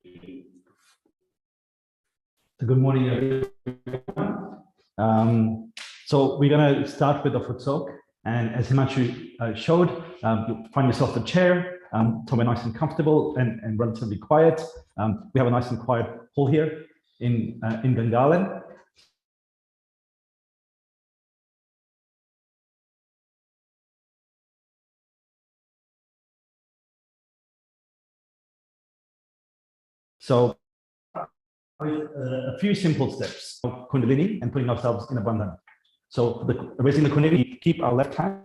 Good morning, everyone. So we're going to start with the foot soak. And as Himanshu showed, you find yourself a chair, somewhere nice and comfortable and relatively quiet. We have a nice and quiet pool here in Gangalan. So with a few simple steps of Kundalini and putting ourselves in a bandhana. So raising the Kundalini, keep our left hand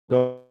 go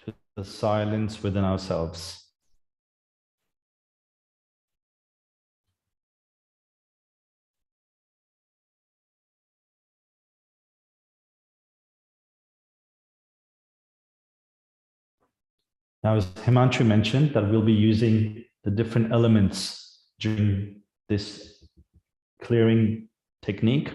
to the silence within ourselves. Now, as Himanshu mentioned, that we'll be using the different elements during this clearing technique.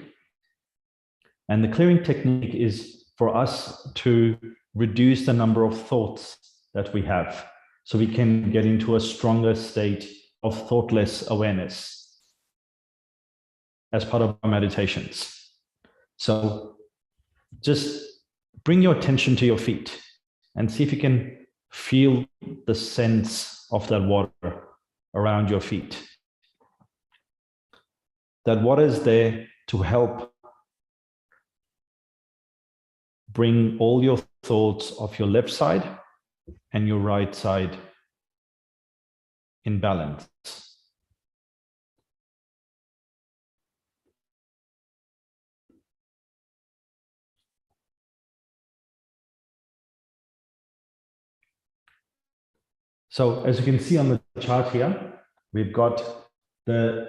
And the clearing technique is for us to reduce the number of thoughts that we have, so we can get into a stronger state of thoughtless awareness as part of our meditations. So just bring your attention to your feet and see if you can feel the sense of that water around your feet. That water is there to help bring all your thoughts of your left side and your right side in balance. So as you can see on the chart here, we've got the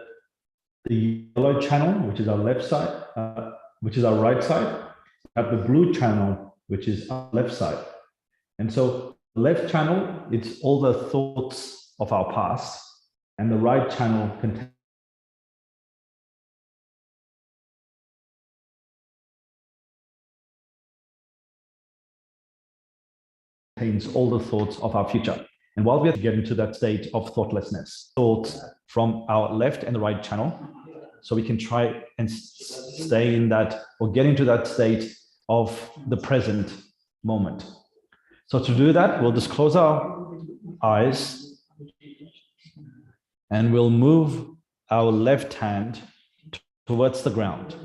yellow channel, which is our left side, which is our right side. We have the blue channel, which is our left side. And so the left channel, it's all the thoughts of our past, and the right channel contains all the thoughts of our future. And while we are getting to that state of thoughtlessness, thoughts from our left and the right channel, so we can try and stay in that or get into that state of the present moment. So to do that, we'll just close our eyes and we'll move our left hand towards the ground.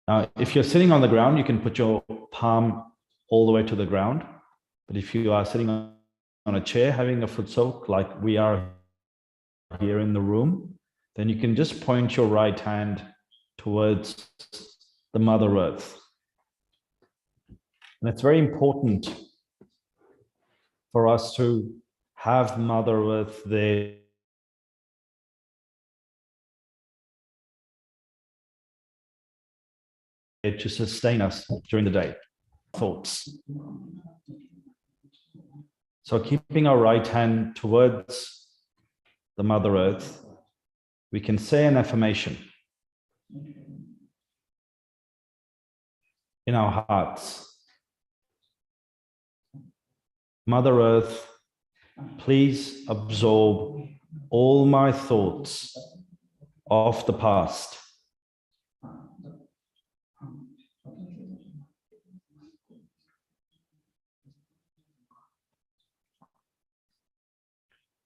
Now, if you're sitting on the ground, you can put your palm all the way to the ground. But if you are sitting on a chair, having a foot soak like we are here in the room, then you can just point your right hand towards the Mother Earth. And it's very important for us to have Mother Earth there to sustain us during the day. Thoughts. So keeping our right hand towards the Mother Earth, we can say an affirmation in our hearts. Mother Earth, please absorb all my thoughts of the past.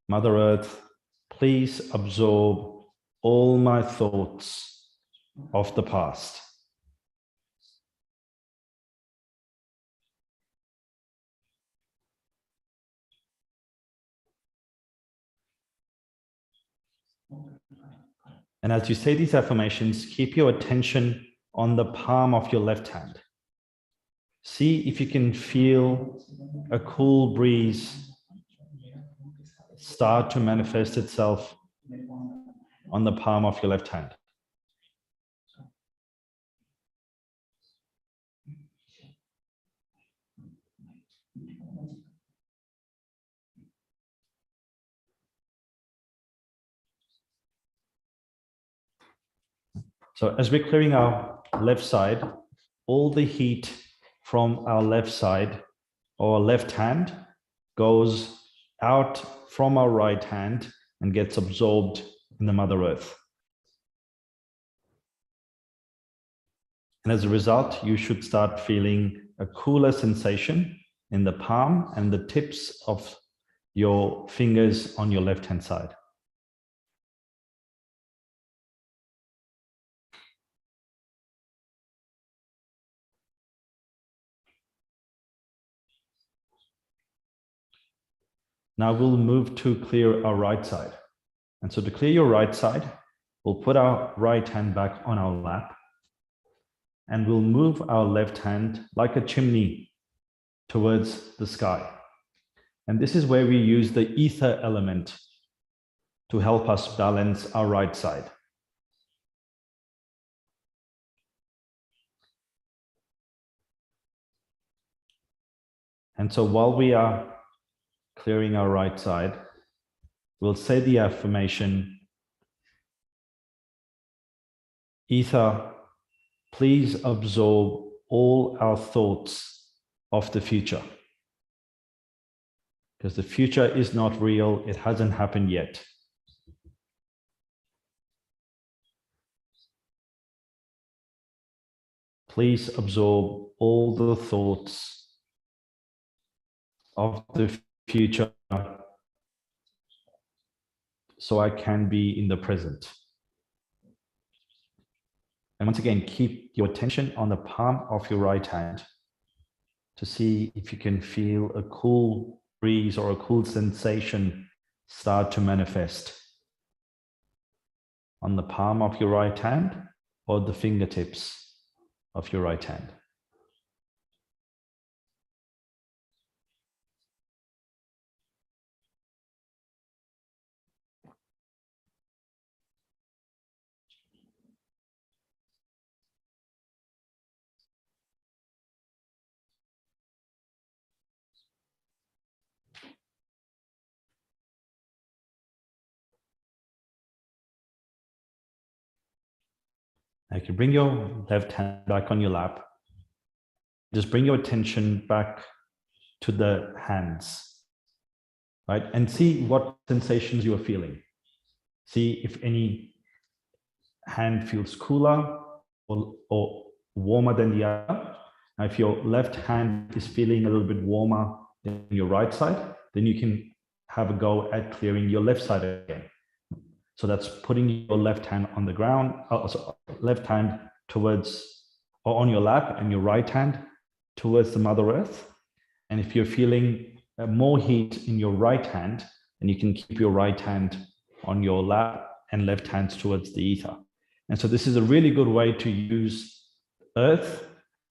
Mother Earth, please absorb all my thoughts of the past. And as you say these affirmations, keep your attention on the palm of your left hand. See if you can feel a cool breeze start to manifest itself on the palm of your left hand. So as we're clearing our left side, all the heat from our left side or left hand goes out from our right hand and gets absorbed in the Mother Earth. And as a result, you should start feeling a cooler sensation in the palm and the tips of your fingers on your left-hand side. Now we'll move to clear our right side. And so to clear your right side, we'll put our right hand back on our lap and we'll move our left hand like a chimney towards the sky. And this is where we use the ether element to help us balance our right side. And so while we are clearing our right side, we'll say the affirmation, Ether, please absorb all our thoughts of the future. Because the future is not real, it hasn't happened yet. Please absorb all the thoughts of the future so I can be in the present. And once again, keep your attention on the palm of your right hand to see if you can feel a cool breeze or a cool sensation start to manifest on the palm of your right hand or the fingertips of your right hand. Now you can bring your left hand back on your lap. Just bring your attention back to the hands. right? And see what sensations you are feeling. See if any hand feels cooler or warmer than the other. Now, if your left hand is feeling a little bit warmer than your right side, then you can have a go at clearing your left side again. So that's putting your left hand on the ground, also left hand towards or on your lap, and your right hand towards the Mother Earth. And if you're feeling more heat in your right hand, then you can keep your right hand on your lap and left hand towards the ether. And so this is a really good way to use earth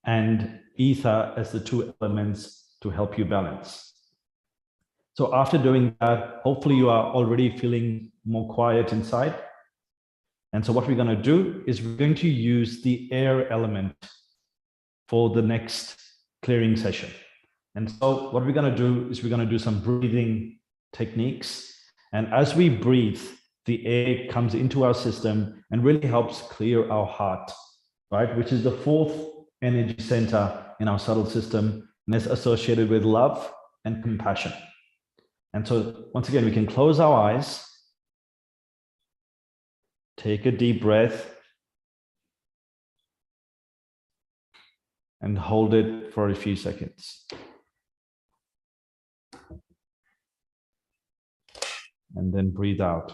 and ether as the two elements to help you balance. So after doing that, hopefully you are already feeling more quiet inside. And so what we're going to do is we're going to use the air element for the next clearing session. And so what we're going to do is we're going to do some breathing techniques. And as we breathe, the air comes into our system and really helps clear our heart, right? Which is the fourth energy center in our subtle system, and is associated with love and compassion. And so once again, we can close our eyes, take a deep breath, and hold it for a few seconds. And then breathe out.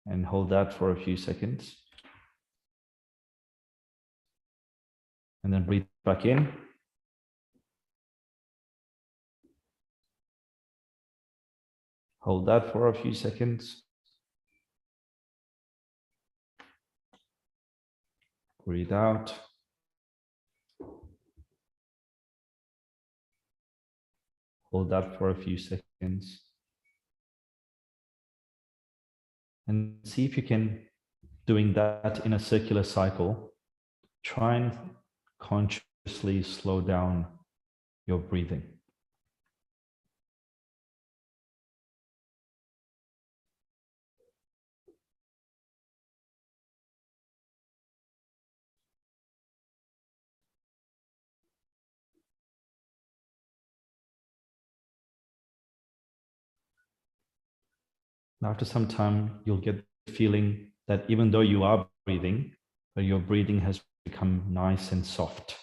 And hold that for a few seconds. And then breathe back in. Hold that for a few seconds. Breathe out. Hold that for a few seconds. And see if you can, doing that in a circular cycle, try and consciously slow down your breathing. After some time, you'll get the feeling that even though you are breathing, but your breathing has become nice and soft.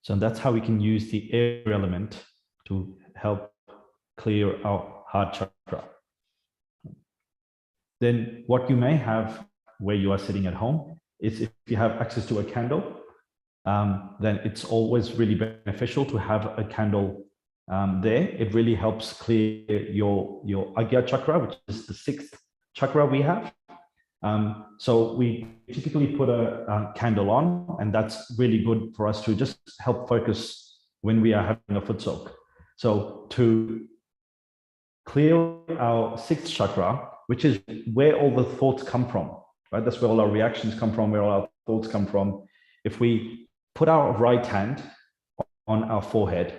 So that's how we can use the air element to help clear our heart chakra. Then what you may have where you are sitting at home is, if you have access to a candle, then it's always really beneficial to have a candle there. It really helps clear your Agya chakra, which is the sixth chakra we have. So we typically put a candle on, and that's really good for us to just help focus when we are having a foot soak. So to clear our sixth chakra, which is where all the thoughts come from, right? That's where all our reactions come from, where all our thoughts come from. If we put our right hand on our forehead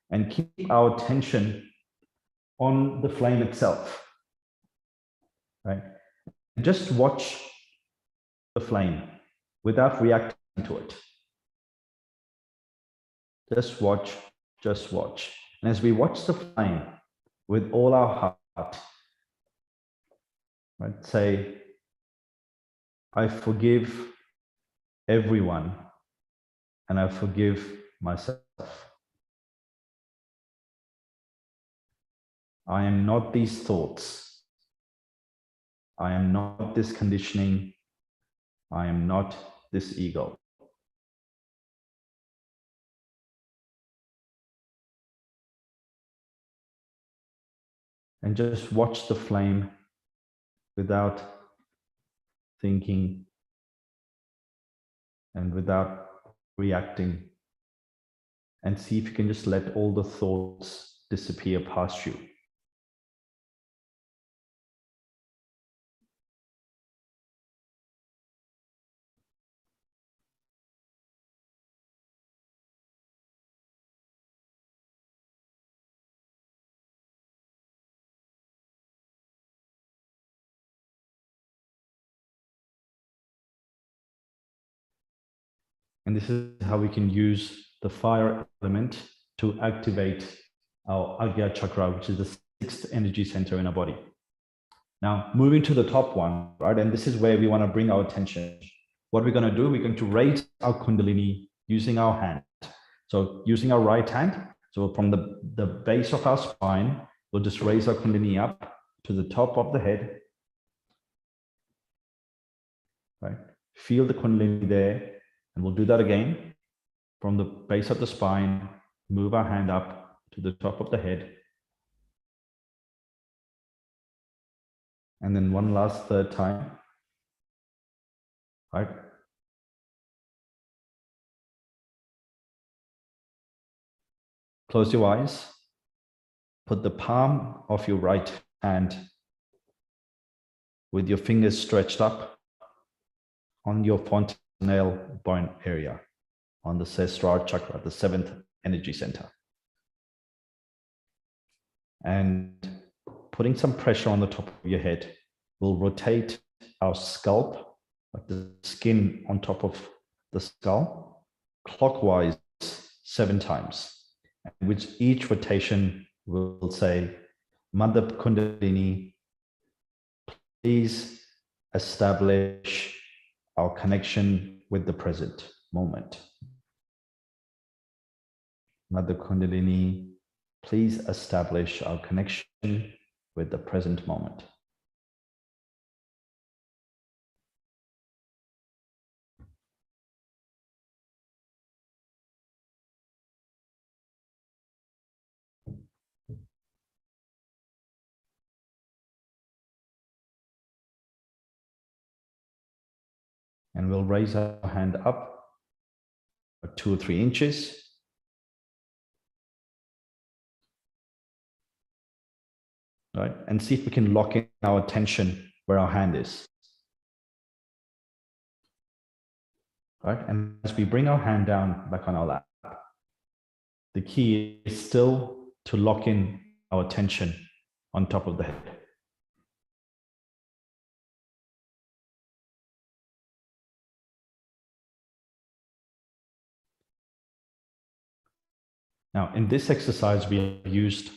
and keep our attention on the flame itself, right? Just watch the flame without reacting to it. Just watch, just watch. And as we watch the flame with all our heart, right, say, I forgive everyone and I forgive myself. I am not these thoughts. I am not this conditioning. I am not this ego. And just watch the flame without thinking and without reacting, and see if you can just let all the thoughts disappear past you. And this is how we can use the fire element to activate our Agya chakra, which is the sixth energy center in our body. Now, moving to the top one, right? And this is where we want to bring our attention. What we're going to do, we're going to raise our Kundalini using our hand. So using our right hand, so from the base of our spine, we'll just raise our Kundalini up to the top of the head. Right? Feel the Kundalini there. And we'll do that again. From the base of the spine, move our hand up to the top of the head. And then one last third time. Right? Close your eyes. Put the palm of your right hand with your fingers stretched up on your fontanelle bone area, on the Sestra chakra, the seventh energy center. And putting some pressure on the top of your head will rotate our scalp, like the skin on top of the skull, clockwise 7 times, which each rotation will say, Mother Kundalini, please establish our connection with the present moment. Mother Kundalini, please establish our connection with the present moment. And we'll raise our hand up 2 or 3 inches. Right? And see if we can lock in our attention where our hand is. Right? And as we bring our hand down back on our lap, the key is still to lock in our attention on top of the head. Now, in this exercise, we have used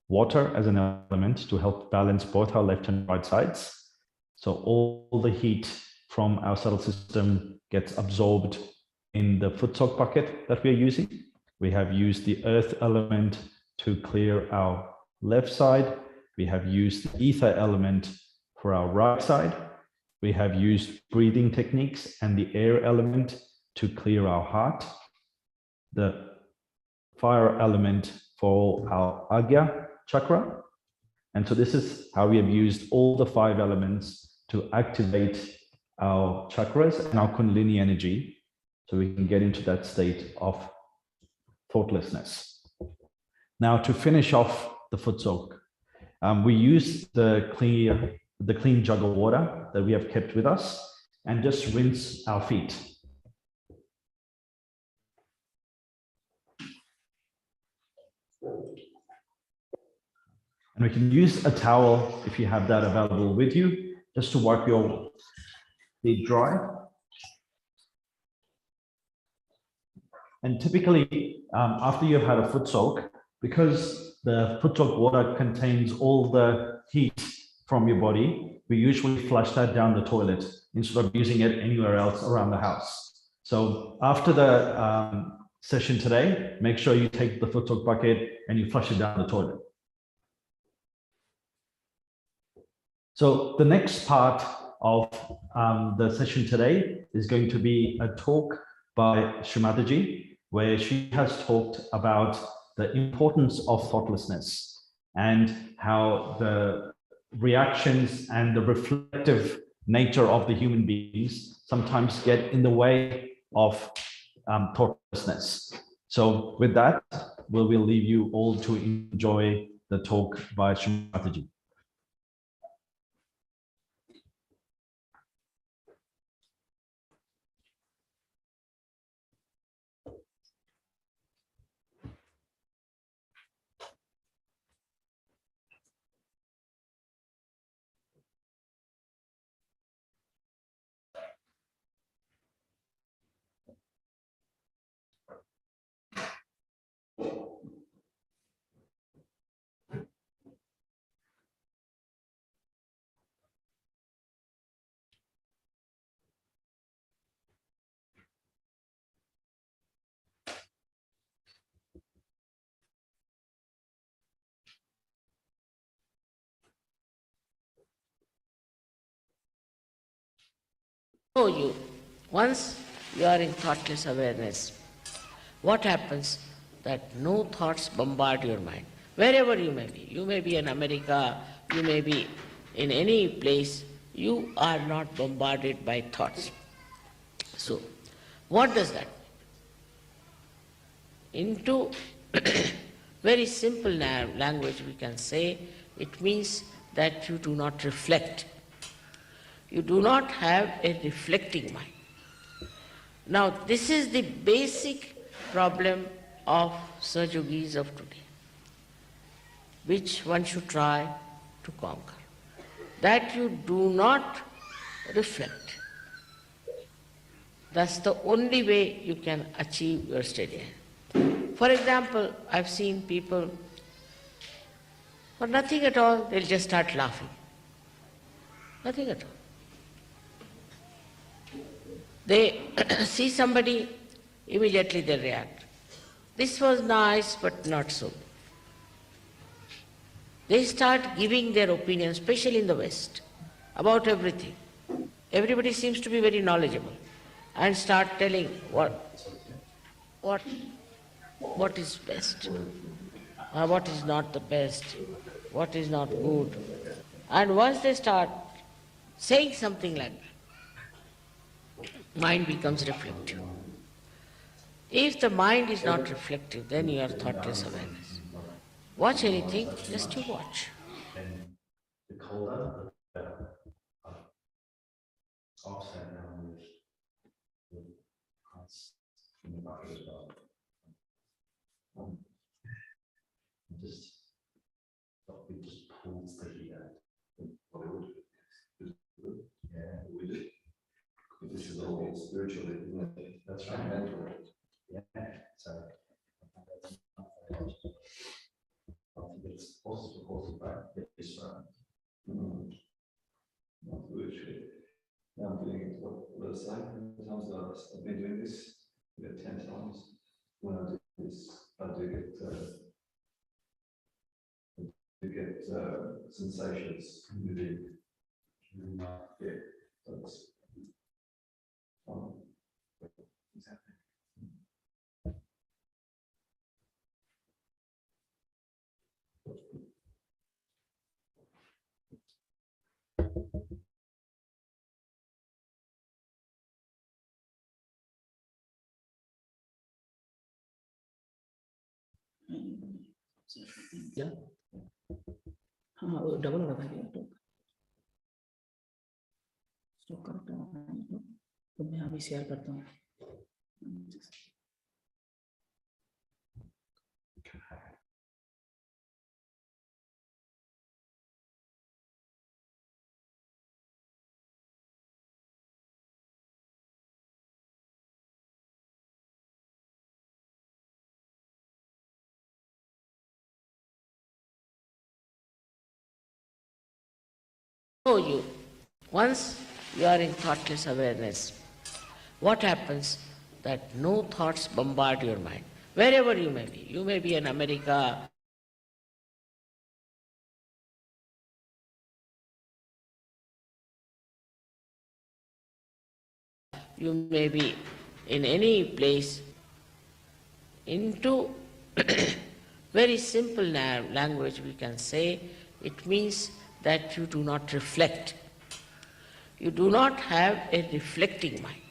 water as an element to help balance both our left and right sides. So all the heat from our subtle system gets absorbed in the foot soak bucket that we are using. We have used the earth element to clear our left side. We have used the ether element for our right side. We have used breathing techniques and the air element to clear our heart. The fire element for our Agya chakra. And so this is how we have used all the 5 elements to activate our chakras and our Kundalini energy so we can get into that state of thoughtlessness. Now, to finish off the foot soak, we use the clean jug of water that we have kept with us and just rinse our feet. And we can use a towel if you have that available with you, just to wipe your feet dry. And typically, after you've had a foot soak, because the foot soak water contains all the heat from your body, we usually flush that down the toilet instead of using it anywhere else around the house. So after the session today, make sure you take the foot soak bucket and you flush it down the toilet. So the next part of the session today is going to be a talk by Shri Mataji, where she has talked about the importance of thoughtlessness and how the reactions and the reflective nature of the human beings sometimes get in the way of thoughtlessness. So with that, we'll leave you all to enjoy the talk by Shri Mataji. you. Once you are in thoughtless awareness, what happens that no thoughts bombard your mind. Wherever you may be. You may be in America, you may be in any place, you are not bombarded by thoughts. So, what does that mean? Into very simple language we can say, it means that you do not reflect. You do not have a reflecting mind. Now, this is the basic problem of Sahaja Yogis of today, which one should try to conquer. That you do not reflect. That's the only way you can achieve your steady hand. For example, I've seen people, for nothing at all, they'll just start laughing. Nothing at all. They see somebody, immediately they react. This was nice, but not so. They start giving their opinion, especially in the West, about everything. Everybody seems to be very knowledgeable and start telling what is best, what is not the best, what is not good. And once they start saying something like that, mind becomes reflective. If the mind is not reflective, then you are thoughtless awareness. Watch anything, just you watch. And the colder, the better. Upside down with hearts in the body as well. We just pulls the heat out. Yeah, we do. This is all spiritually, isn't it? That's right. Mentally. Yeah. So it's also supported by this one. Not spiritually. Now I'm doing it what I say. Sometimes I've been doing this 10 times. When I do this, I do get sensations within. Yeah, that's exactly. Yeah. हाँ वो double हो रहा है तो stop करता हूँ तो मैं अभी शेयर करता हूँ You. Once you are in thoughtless awareness, what happens that no thoughts bombard your mind. Wherever you may be. You may be in America, you may be in any place. Into very simple language we can say, it means that you do not reflect. You do not have a reflecting mind.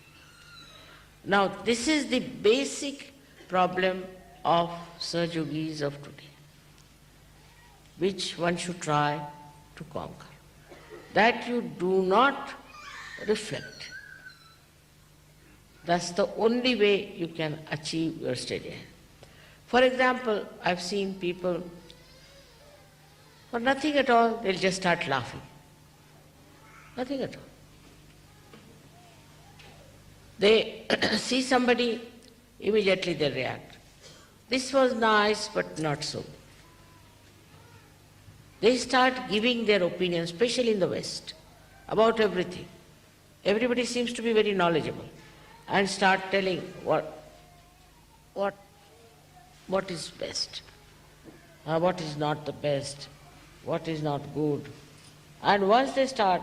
Now, this is the basic problem of Sahaja Yogis of today, which one should try to conquer. That you do not reflect. That's the only way you can achieve your steady hand. For example, I've seen people, for nothing at all, they'll just start laughing. Nothing at all. They see somebody, immediately they react. This was nice, but not so. They start giving their opinion, especially in the West, about everything. Everybody seems to be very knowledgeable and start telling what is best, what is not the best, what is not good. And once they start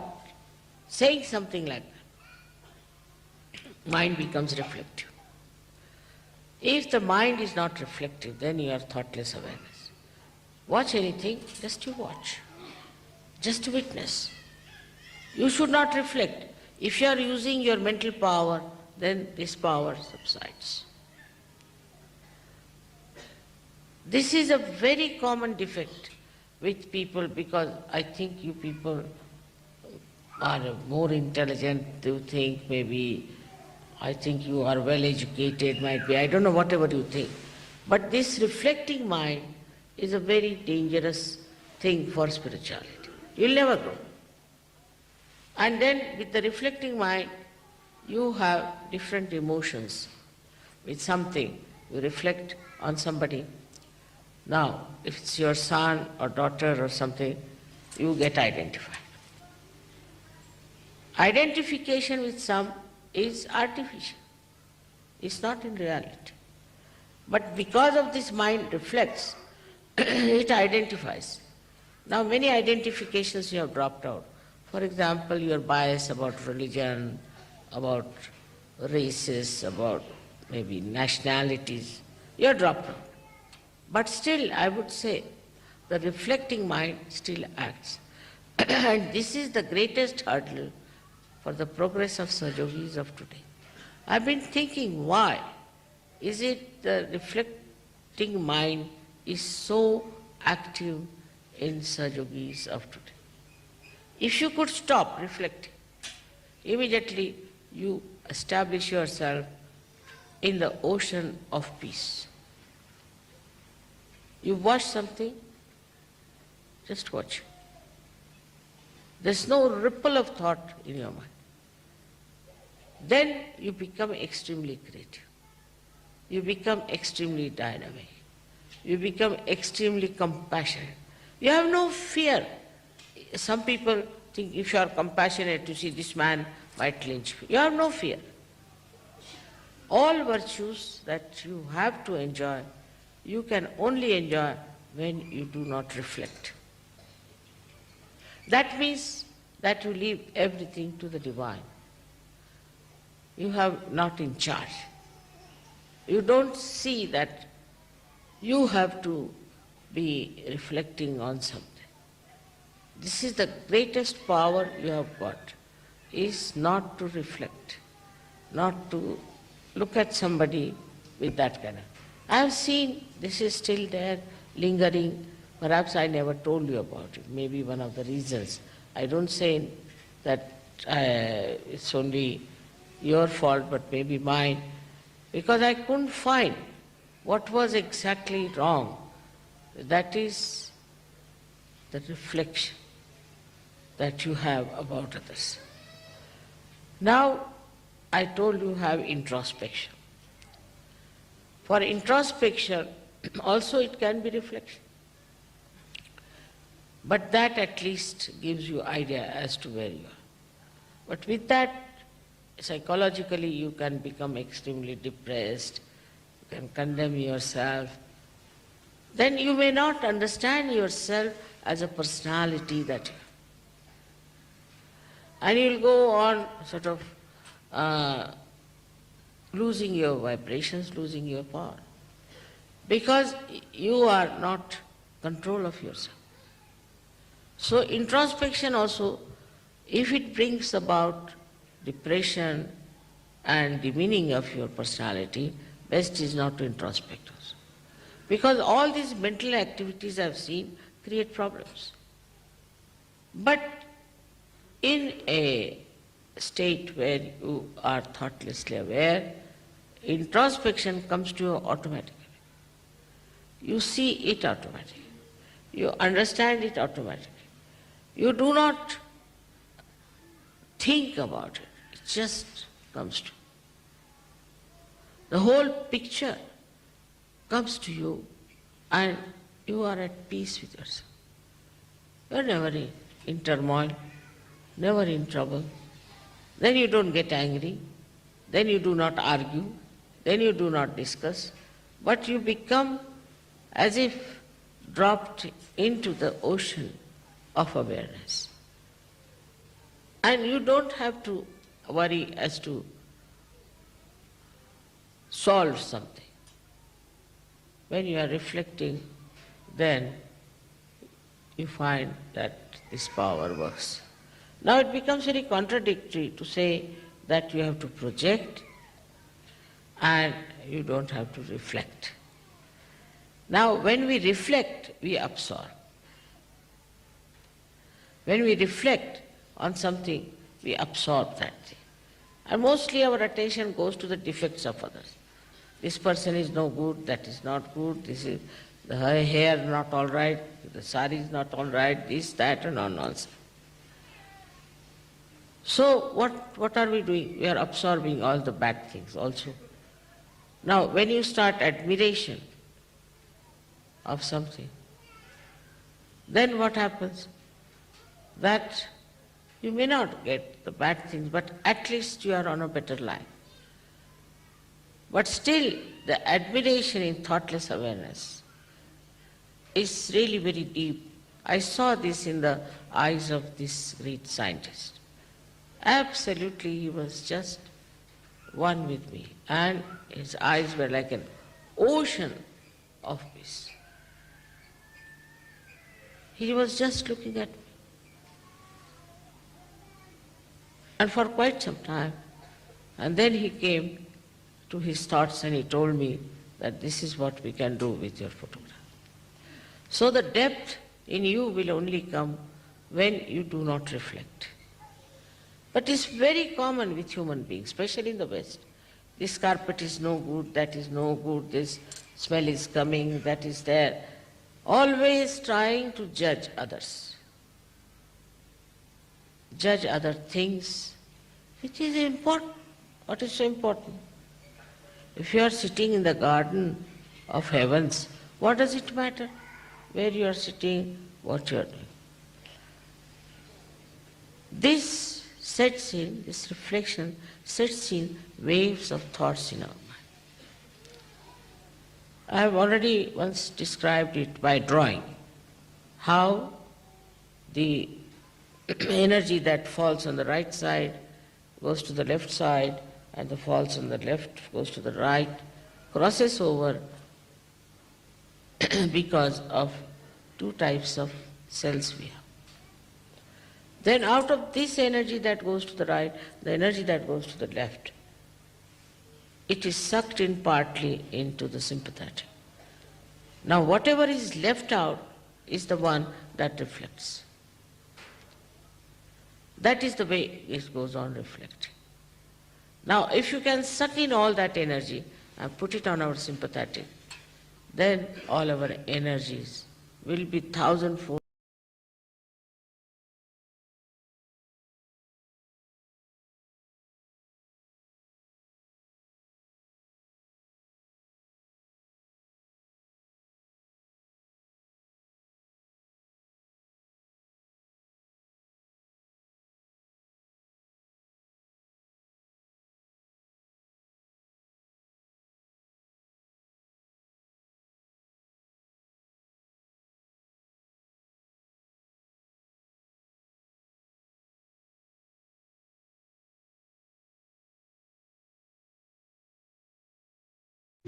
saying something like that, mind becomes reflective. If the mind is not reflective, then you are thoughtless awareness. Watch anything, just you watch. Just witness. You should not reflect. If you are using your mental power, then this power subsides. This is a very common defect with people, because I think you people are more intelligent, you think maybe, I think you are well educated, might be, I don't know, whatever you think. But this reflecting mind is a very dangerous thing for spirituality. You'll never grow. And then with the reflecting mind, you have different emotions. With something, you reflect on somebody. Now, if it's your son or daughter or something, you get identified. Identification with some is artificial. It's not in reality. But because of this mind reflects, it identifies. Now many identifications you have dropped out. For example, your bias about religion, about races, about maybe nationalities, you have dropped out. But still, I would say, the reflecting mind still acts. And this is the greatest hurdle for the progress of Sahajogis of today. I've been thinking, why is it the reflecting mind is so active in Sahajogis of today? If you could stop reflecting, immediately you establish yourself in the ocean of peace. You watch something, just watch. There's no ripple of thought in your mind. Then you become extremely creative. You become extremely dynamic. You become extremely compassionate. You have no fear. Some people think if you are compassionate, you see this man might lynch you. You have no fear. All virtues that you have to enjoy, you can only enjoy when you do not reflect. That means that you leave everything to the divine. You have not in charge. You don't see that you have to be reflecting on something. This is the greatest power you have got, is not to reflect, not to look at somebody with that kind of. I have seen this is still there, lingering. Perhaps I never told you about it. Maybe one of the reasons. I don't say that it's only your fault, but maybe mine, because I couldn't find what was exactly wrong. That is the reflection that you have about others. Now, I told you have introspection. For introspection, also it can be reflection. But that at least gives you idea as to where you are. But with that, psychologically you can become extremely depressed, you can condemn yourself. Then you may not understand yourself as a personality that you have. And you'll go on sort of losing your vibrations, losing your power. Because you are not control of yourself. So introspection also, if it brings about depression and demeaning of your personality, best is not to introspect also. Because all these mental activities I've seen create problems. But in a state where you are thoughtlessly aware, introspection comes to you automatically. You see it automatically. You understand it automatically. You do not think about it. It just comes to you. The whole picture comes to you and you are at peace with yourself. You are never in turmoil, never in trouble. Then you don't get angry, then you do not argue, then you do not discuss, but you become as if dropped into the ocean of awareness. And you don't have to worry as to solved something. When you are reflecting, then you find that this power works. Now it becomes very contradictory to say that you have to project and you don't have to reflect. Now when we reflect, we absorb. When we reflect on something, we absorb that thing. And mostly our attention goes to the defects of others. This person is no good, that is not good, this is the hair not all right, the sari is not all right, this, that, and all nonsense. So what are we doing? We are absorbing all the bad things also. Now when you start admiration of something, then what happens? That you may not get the bad things, but at least you are on a better line. But still, the admiration in thoughtless awareness is really very deep. I saw this in the eyes of this great scientist. Absolutely, he was just one with me, and his eyes were like an ocean of peace. He was just looking at me. And for quite some time, and then he came to his thoughts and he told me that this is what we can do with your photograph. So the depth in you will only come when you do not reflect. But it's very common with human beings, especially in the West. This carpet is no good, that is no good, this smell is coming, that is there. Always trying to judge others. Judge other things, which is important. What is so important? If you are sitting in the garden of heavens, what does it matter where you are sitting, what you are doing? This sets in, this reflection sets in waves of thoughts in our mind. I have already once described it by drawing, how the energy that falls on the right side goes to the left side, and the falls on the left goes to the right, crosses over because of two types of cells we have. Then out of this energy that goes to the right, the energy that goes to the left, it is sucked in partly into the sympathetic. Now whatever is left out is the one that reflects. That is the way it goes on reflecting. Now if you can suck in all that energy and put it on our sympathetic, then all our energies will be thousandfold.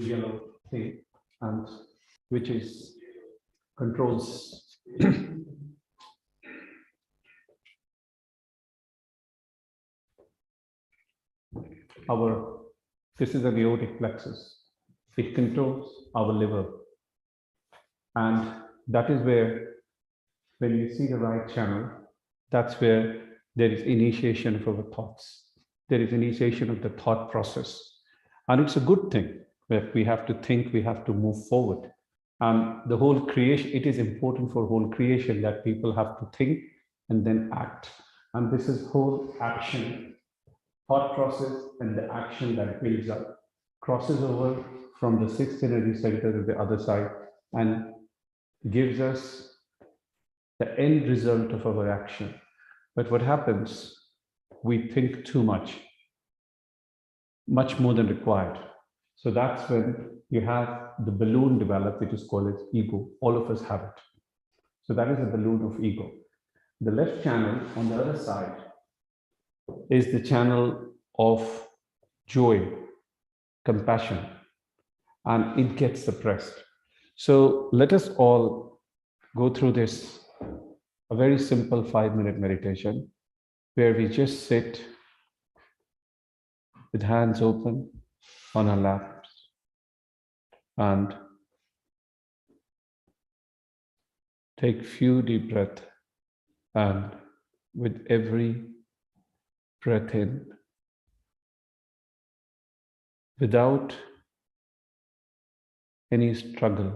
Yellow thing, and which is controls our, this is the aortic plexus. It controls our liver, and that is where, when you see the right channel, that's where there is initiation of our thoughts. There is initiation of the thought process, and it's a good thing. Where we have to think, we have to move forward. And the whole creation, it is important for whole creation that people have to think and then act. And this is whole action, thought process, and the action that builds up, crosses over from the sixth energy center to the other side, and gives us the end result of our action. But what happens? We think too much more than required. So that's when you have the balloon develop, which is called as ego. All of us have it. So that is a balloon of ego. The left channel on the other side is the channel of joy, compassion. and it gets suppressed. So let us all go through this, a very simple 5-minute meditation where we just sit with hands open on our laps and take few deep breaths, and with every breath in, without any struggle,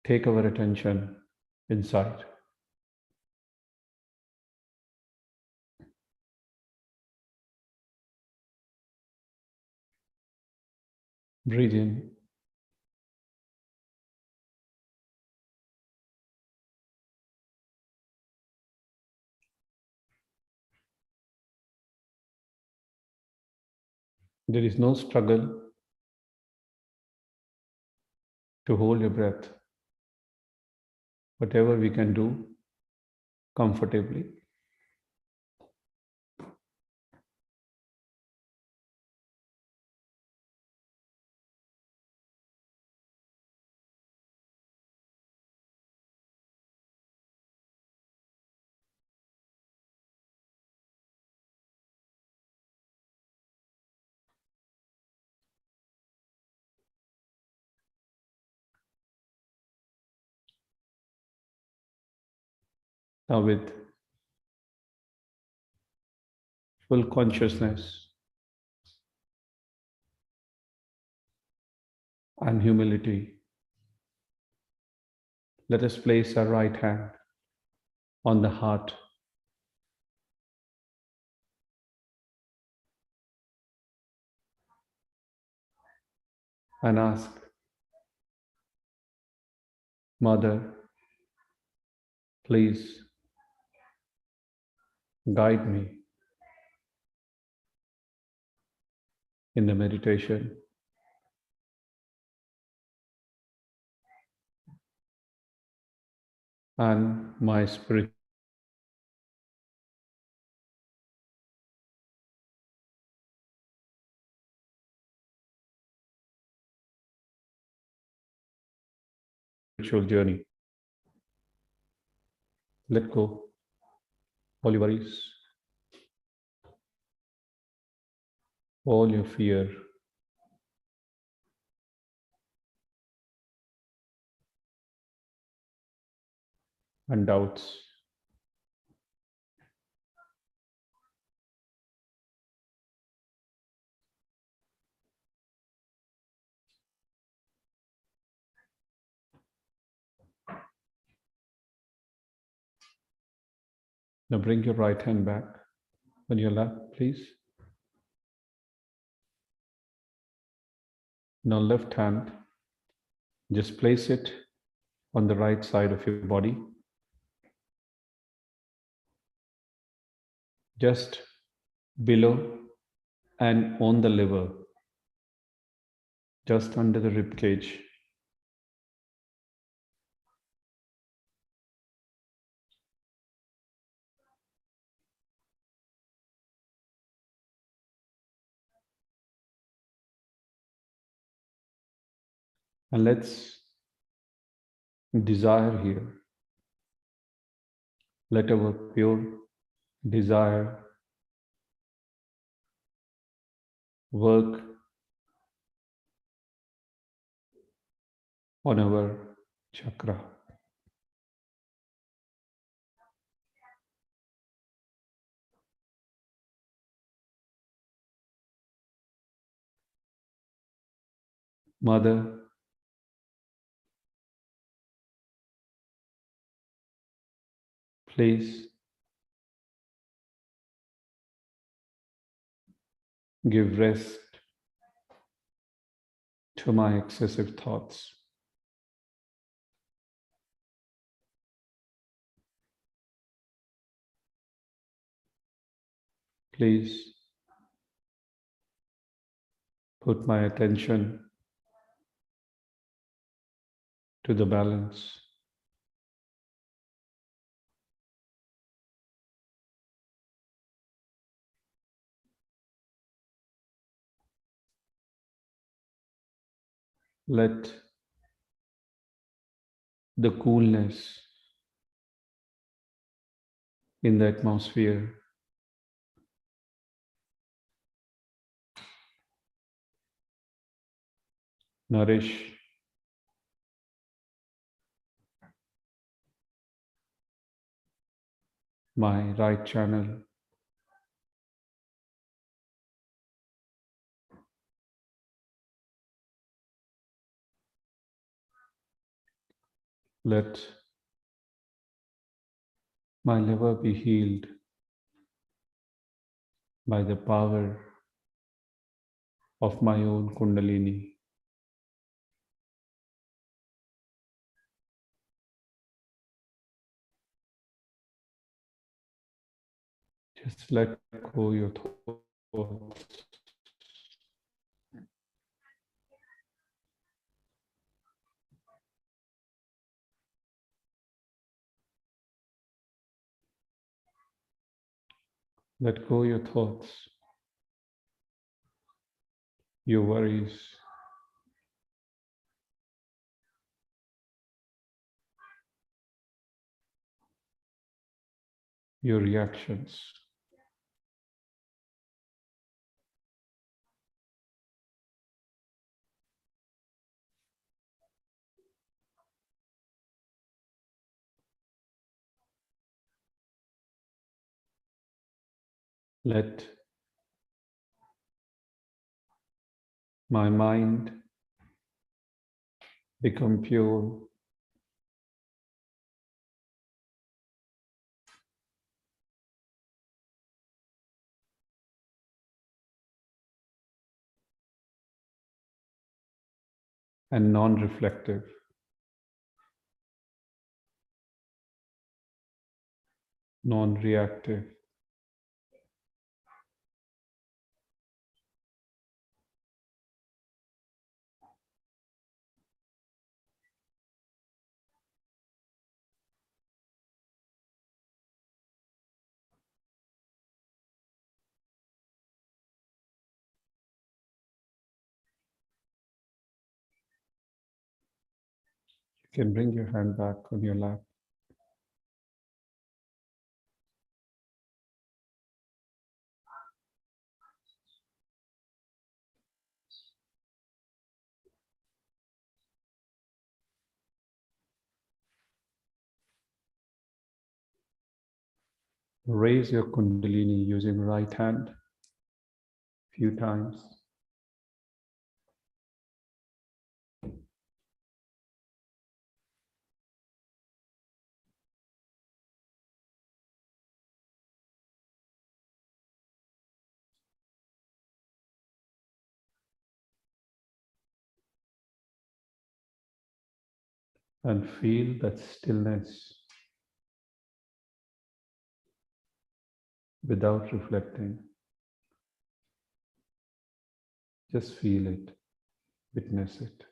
take our attention inside. Breathe in. There is no struggle to hold your breath. Whatever we can do comfortably. Now with full consciousness and humility, let us place our right hand on the heart and ask, Mother, please guide me in the meditation. And my spiritual journey. Let go all your worries, all your fear, and doubts. Now bring your right hand back on your lap, please. Now left hand, just place it on the right side of your body. Just below and on the liver, just under the rib cage. And let's desire here. Let our pure desire work on our chakra. Mother, please give rest to my excessive thoughts. Please put my attention to the balance. Let the coolness in the atmosphere nourish my right channel. Let my liver be healed by the power of my own Kundalini. Just let go your thoughts. Let go your thoughts, your worries, your reactions. Let my mind become pure and non-reflective. Non-reactive. You can bring your hand back on your lap. Raise your Kundalini using right hand few times. And feel that stillness without reflecting. Just feel it, witness it.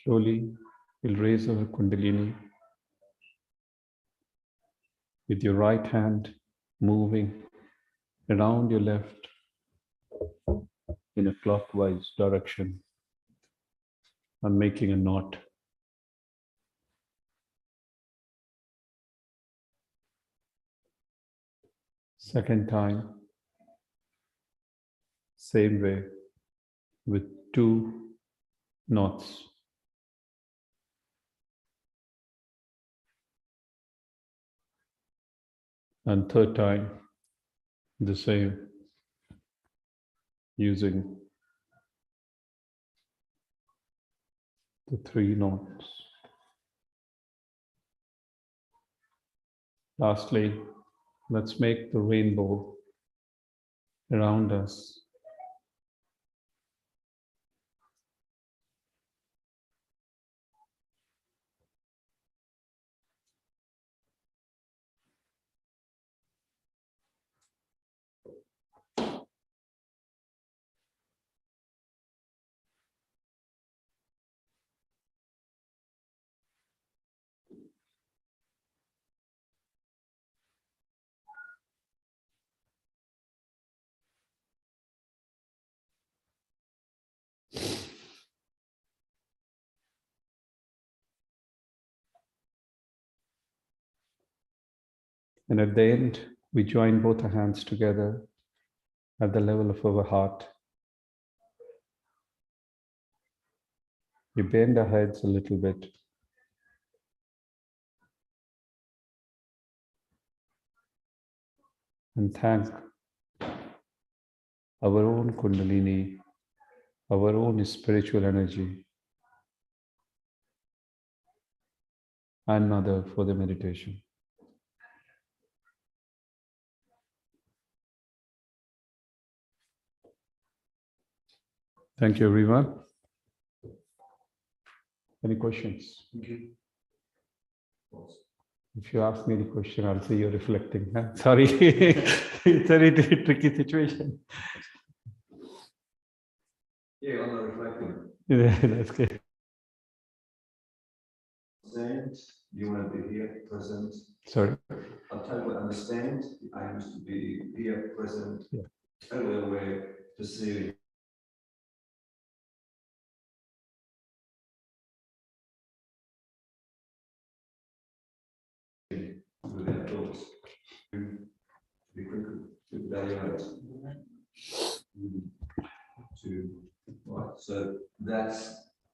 Slowly, we'll raise our Kundalini with your right hand moving around your left in a clockwise direction and making a knot. Second time, same way with two knots. And third time, the same, using the 3 notes. Lastly, let's make the rainbow around us. And at the end, we join both our hands together at the level of our heart. We bend our heads a little bit. And thank our own Kundalini, our own spiritual energy, and Mother for the meditation. Thank you, everyone. Any questions? If you ask me any question, I'll say you're reflecting. Huh? Sorry, it's a really tricky situation. Yeah, I'm not reflecting. Yeah, that's good. Understand, you want to be here, present. Sorry. I'll totally understand. I used to be here, present, Yeah. totally aware, perceiving. Without thoughts. To be quick to evaluate. Right, so that's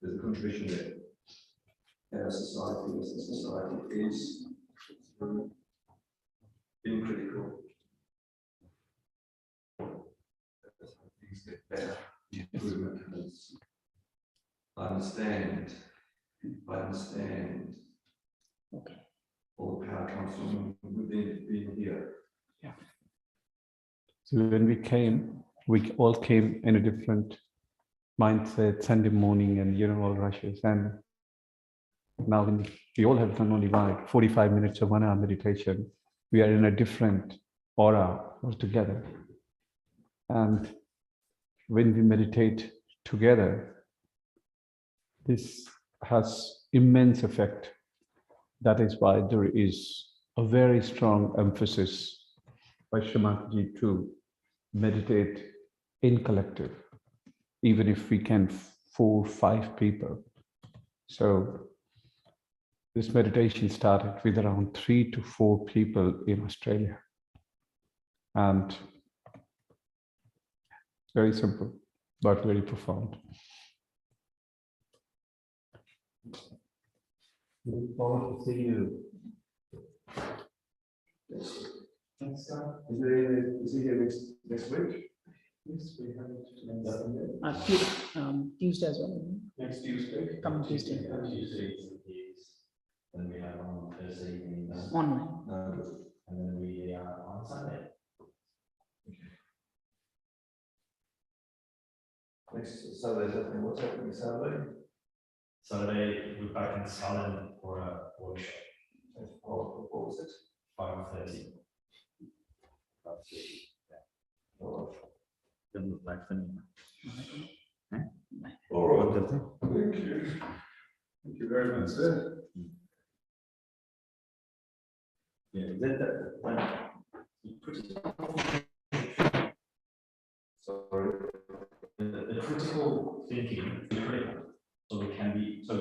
the contribution there. Our society, as a society, is being critical. Things get better. Improvement happens. I understand. Okay. All the power comes from within being here. Yeah. So when we came, we all came in a different mindset, Sunday morning, and all rushes. And now when we all have done only 45 minutes of 1 hour meditation, we are in a different aura altogether. And when we meditate together, this has immense effect. That is why there is a very strong emphasis by Shri Mataji to meditate in collective, even if we can 4 or 5 people. So this meditation started with around 3 to 4 people in Australia. And it's very simple, but very profound. Look forward to seeing you. Is he here next week? Yes, we have it. Tuesday as well. Next Tuesday. Coming Tuesday. Then we have on Thursday evening, Online. and then we are on Sunday. Next Saturday's happening. What's happening Saturday? Saturday, we're back in Salem for a workshop. What was it? 5:30. All Doesn't look like funny. right. Thank you. Thank you very much, sir. Yeah, Sorry. the critical thinking, so we can be, so